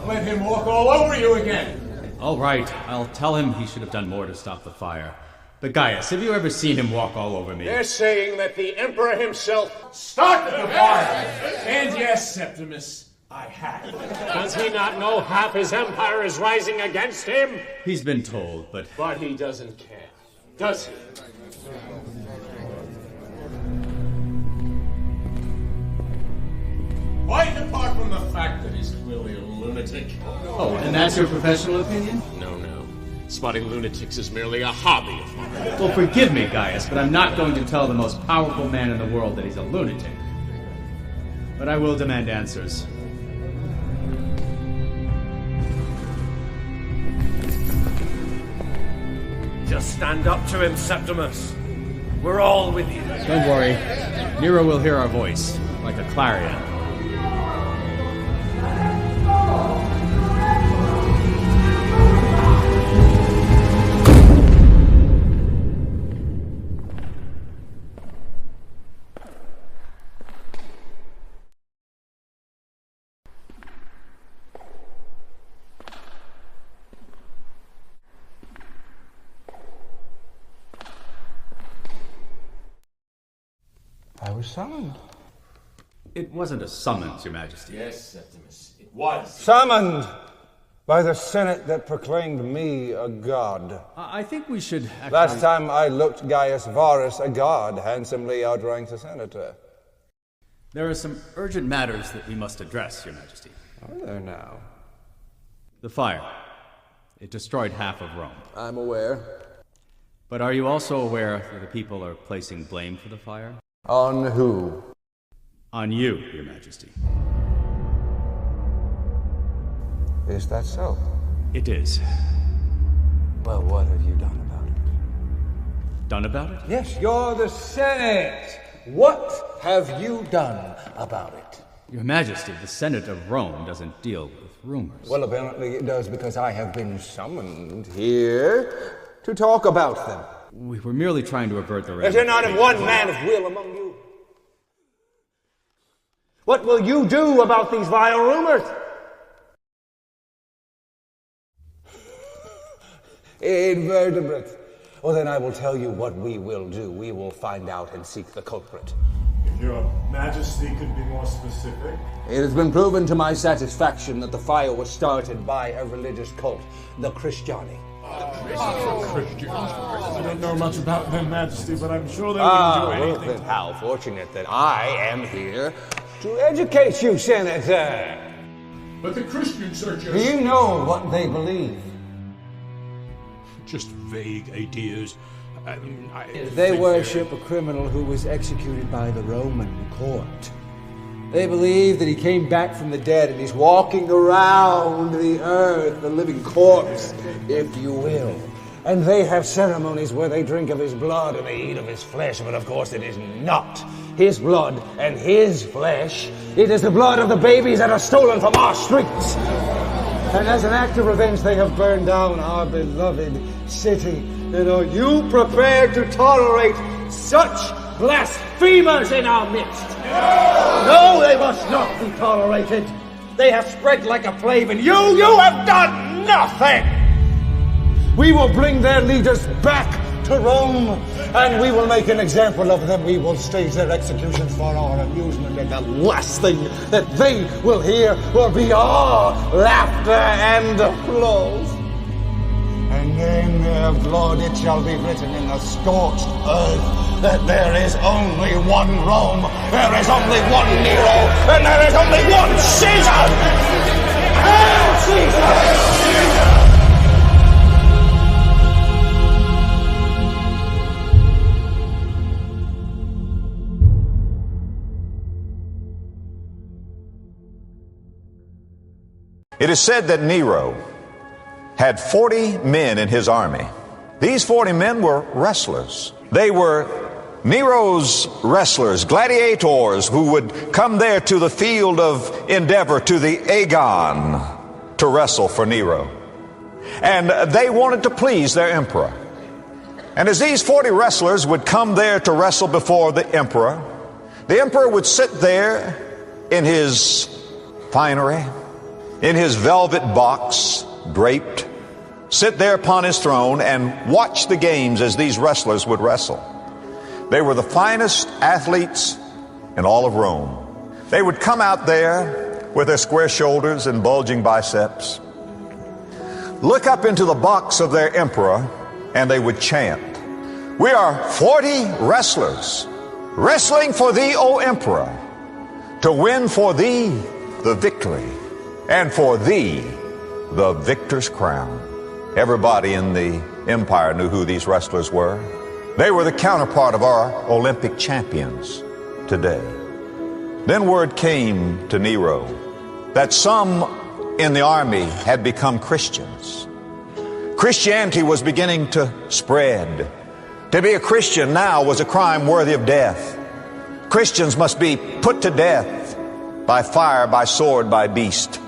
Don't let him walk all over you again. All right, I'll tell him he should have done more to stop the fire. But Gaius, have you ever seen him walk all over me? They're saying that the Emperor himself started the fire. And yes, Septimus, I have. Does he not know half his empire is rising against him? He's been told, but... But he doesn't care, does he? Quite apart from the fact that he's clearly a lunatic. Oh, and that's your professional opinion? No. Spotting lunatics is merely a hobby of mine. Well, forgive me, Gaius, but I'm not going to tell the most powerful man in the world that he's a lunatic. But I will demand answers. Just stand up to him, Septimus. We're all with you. Don't worry. Nero will hear our voice, like a clarion. I was summoned. It wasn't a summons, Your Majesty. Yes, Septimus, it was. Summoned by the Senate that proclaimed me a god. I think we should actually... Last time I looked Gaius Varus a god, handsomely outranked a senator. There are some urgent matters that we must address, Your Majesty. Are there now? The fire. It destroyed half of Rome. I'm aware. But are you also aware that the people are placing blame for the fire? On who? On you, Your Majesty. Is that so? It is. Well, what have you done about it? Done about it? Yes, you're the Senate. What have you done about it? Your Majesty, the Senate of Rome doesn't deal with rumors. Well, apparently it does, because I have been summoned here to talk about them. We were merely trying to avert the... Is there not one man of will among you? What will you do about these vile rumors? Invertebrate. Well, then I will tell you what we will do. We will find out and seek the culprit. If Your Majesty could be more specific. It has been proven to my satisfaction that the fire was started by a religious cult, the Christiani. I don't know much about their Majesty, but I'm sure they wouldn't do anything. Well, then how fortunate that I am here to educate you, Senator. But the Christians are Do just... you know what they believe? Just vague ideas. They worship a criminal who was executed by the Roman court. They believe that he came back from the dead and he's walking around the earth, a living corpse, if you will. And they have ceremonies where they drink of his blood and they eat of his flesh, but of course it is not his blood and his flesh. It is the blood of the babies that are stolen from our streets. And as an act of revenge, they have burned down our beloved city. And are you prepared to tolerate such blasphemers in our midst? No, they must not be tolerated. They have spread like a plague, and you have done nothing. We will bring their leaders back to Rome, and we will make an example of them. We will stage their executions for our amusement, and the last thing that they will hear will be our laughter and applause. And in their blood it shall be written in the scorched earth that there is only one Rome, there is only one Nero, and there is only one Caesar! Hail Caesar! It is said that Nero had 40 men in his army. These 40 men were wrestlers. They were Nero's wrestlers, gladiators, who would come there to the field of endeavor, to the Agon, to wrestle for Nero. And they wanted to please their emperor. And as these 40 wrestlers would come there to wrestle before the emperor would sit there in his finery, in his velvet box, draped, sit there upon his throne and watch the games as these wrestlers would wrestle. They were the finest athletes in all of Rome. They would come out there with their square shoulders and bulging biceps, look up into the box of their emperor, and they would chant, "We are 40 wrestlers wrestling for thee, O emperor, to win for thee the victory, and for thee the victor's crown." Everybody in the empire knew who these wrestlers were. They were the counterpart of our Olympic champions today. Then word came to Nero that some in the army had become Christians. Christianity was beginning to spread. To be a Christian now was a crime worthy of death. Christians must be put to death by fire, by sword, by beast.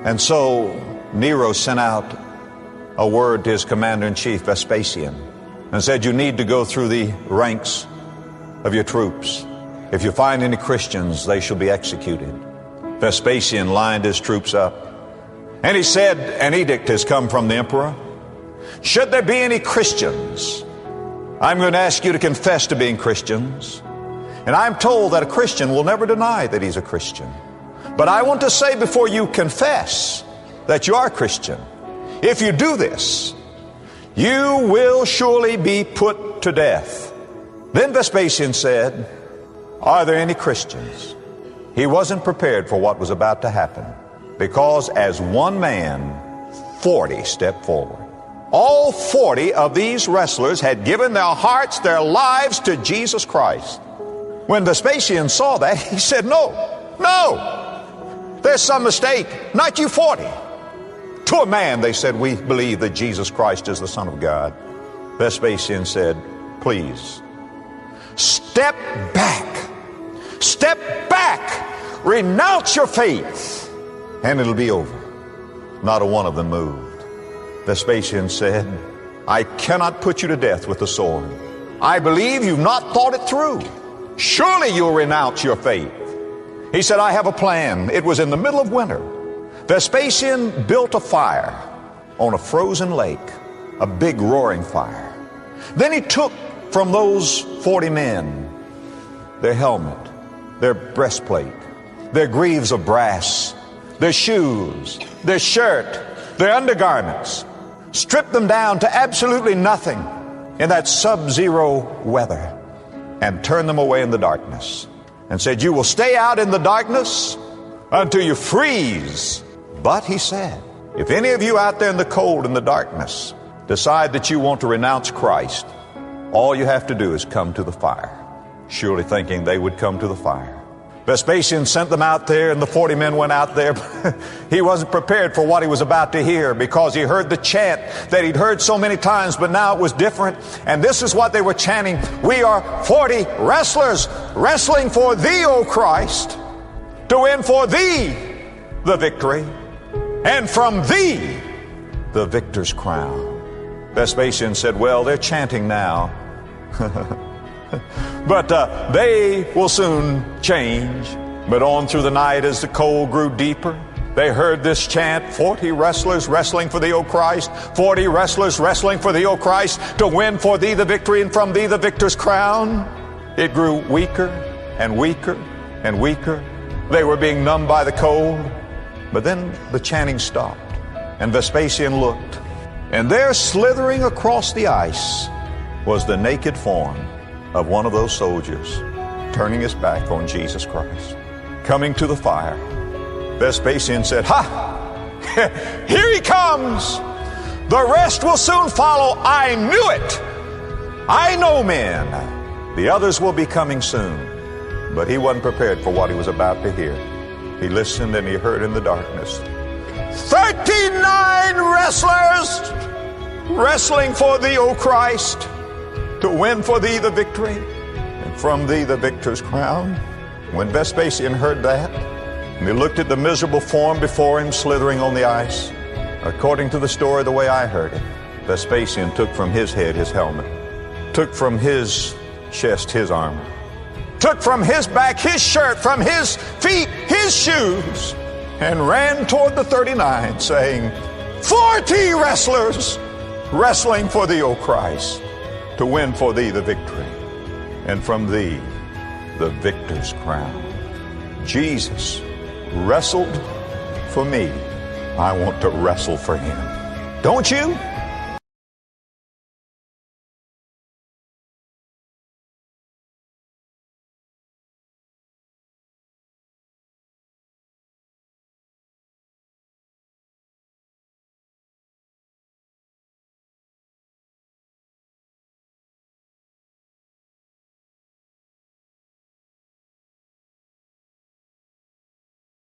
And so Nero sent out a word to his commander-in-chief, Vespasian, and said, "You need to go through the ranks of your troops. If you find any Christians, they shall be executed." Vespasian lined his troops up, and he said, "An edict has come from the emperor. Should there be any Christians, I'm going to ask you to confess to being Christians." And I'm told that a Christian will never deny that he's a Christian. But I want to say before you confess that you are a Christian, if you do this, you will surely be put to death. Then Vespasian said, "Are there any Christians?" He wasn't prepared for what was about to happen, because as one man, 40 stepped forward. All 40 of these wrestlers had given their hearts, their lives to Jesus Christ. When Vespasian saw that, he said, no, there's some mistake, not you 40. To a man, they said, "We believe that Jesus Christ is the Son of God." Vespasian said, "Please, step back, renounce your faith, and it'll be over." Not a one of them moved. Vespasian said, "I cannot put you to death with the sword. I believe you've not thought it through. Surely you'll renounce your faith." He said, "I have a plan." It was in the middle of winter. Vespasian built a fire on a frozen lake, a big roaring fire. Then he took from those 40 men their helmet, their breastplate, their greaves of brass, their shoes, their shirt, their undergarments, stripped them down to absolutely nothing in that sub-zero weather, and turned them away in the darkness, and said, "You will stay out in the darkness until you freeze." But he said, if any of you out there in the cold and the darkness decide that you want to renounce Christ, all you have to do is come to the fire. Surely thinking they would come to the fire. Vespasian sent them out there, and the 40 men went out there. He wasn't prepared for what he was about to hear, because he heard the chant that he'd heard so many times, but now it was different. And this is what they were chanting: "We are 40 wrestlers wrestling for thee, O Christ, to win for thee the victory, and from thee the victor's crown." Vespasian said, "Well, they're chanting now." But they will soon change. But on through the night, as the cold grew deeper, they heard this chant: 40 wrestlers wrestling for thee, O Christ, 40 wrestlers wrestling for thee, O Christ, to win for thee the victory, and from thee the victor's crown. It grew weaker and weaker and weaker. They were being numbed by the cold. But then the chanting stopped, and Vespasian looked, and there, slithering across the ice, was the naked form of one of those soldiers, turning his back on Jesus Christ, coming to the fire. Vespasian said, "Ha! Here he comes! The rest will soon follow. I knew it! I know men. The others will be coming soon." But he wasn't prepared for what he was about to hear. He listened, and he heard in the darkness, 39 wrestlers wrestling for thee, O Christ, to win for thee the victory, and from thee the victor's crown. When Vespasian heard that, and he looked at the miserable form before him slithering on the ice, according to the story, the way I heard it, Vespasian took from his head his helmet, took from his chest his armor, took from his back his shirt, from his feet his shoes, and ran toward the 39, saying, 40 wrestlers wrestling for thee, O Christ, to win for thee the victory, and from thee the victor's crown. Jesus wrestled for me. I want to wrestle for him. Don't you?